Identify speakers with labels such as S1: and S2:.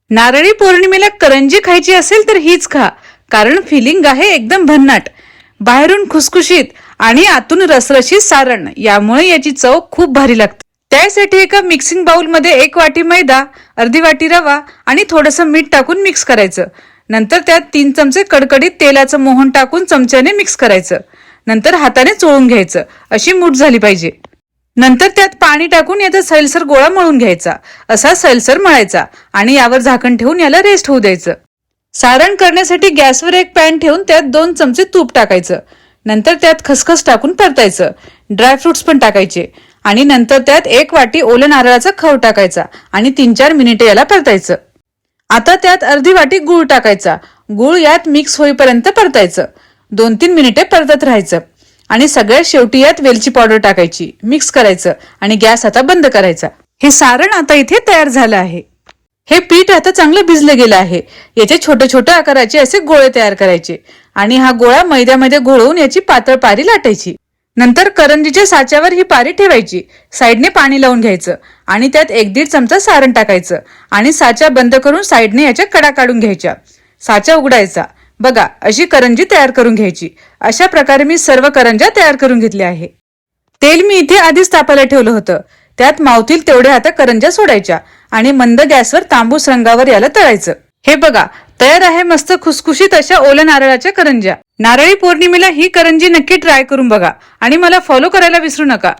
S1: नारळी पौर्णिमेला करंजी खायची असेल तर हीच खा, कारण फिलिंग आहे एकदम भन्नाट. बाहेरून खुसखुशीत आणि आतून रसरशीत सारण, यामुळे याची चव खूप भारी लागते. त्यासाठी एका मिक्सिंग बाउल मध्ये 1 वाटी मैदा, अर्धी वाटी रवा आणि थोडंसं मीठ टाकून मिक्स करायचं. नंतर त्यात 3 चमचे कडकडीत तेलाचं मोहन टाकून चमच्याने मिक्स करायचं. नंतर हाताने चोळून घ्यायचं, अशी मूठ झाली पाहिजे. नंतर त्यात पाणी टाकून याचा सैलसर गोळा मळून घ्यायचा. असा सैलसर मळायचा आणि यावर झाकण ठेवून याला रेस्ट होऊ द्यायचं. सारण करण्यासाठी गॅसवर एक पॅन ठेवून त्यात 2 चमचे तूप टाकायचं. नंतर त्यात खसखस टाकून परतायचं. ड्रायफ्रुट्स पण टाकायचे आणि नंतर त्यात 1 वाटी ओल्या नारळाचा खव टाकायचा आणि 3-4 मिनिटे याला परतायचं. आता त्यात अर्धी वाटी गूळ टाकायचा. गूळ यात मिक्स होईपर्यंत परतायचं. 2-3 मिनिटे परतत राहायचं आणि सगळ्यात शेवटी यात वेलची पावडर टाकायची. मिक्स करायचं आणि गॅस आता बंद करायचा. हे सारण आता इथे तयार झालं आहे. हे पीठ आता चांगलं भिजलं गेलं आहे. याचे छोटे छोटे आकाराचे असे गोळे तयार करायचे आणि हा गोळा मैद्यामध्ये घोळवून याची पातळ पारी लाटायची. नंतर करंजीच्या साच्यावर ही पारी ठेवायची. साईडने पाणी लावून घ्यायचं आणि त्यात 1-1.5 चमचा सारण टाकायचं आणि साचा बंद करून साईडने याच्या कडा काढून घ्यायच्या. साचा उघडायचा. बघा, अशी करंजी तयार करून घ्यायची. अशा प्रकारे मी सर्व करंज्या तयार करून घेतल्या आहे. तेल मी इथे आधीच तापायला ठेवलं होतं. त्यात मावतील तेवढे आता करंज्या सोडायच्या आणि मंद गॅसवर तांबूस रंगावर याला तळायचं. हे बघा, तयार आहे मस्त खुसखुशीत अशा ओल्या नारळाच्या करंज्या. नारळी पौर्णिमेला ही करंजी नक्की ट्राय करून बघा आणि मला फॉलो करायला विसरू नका.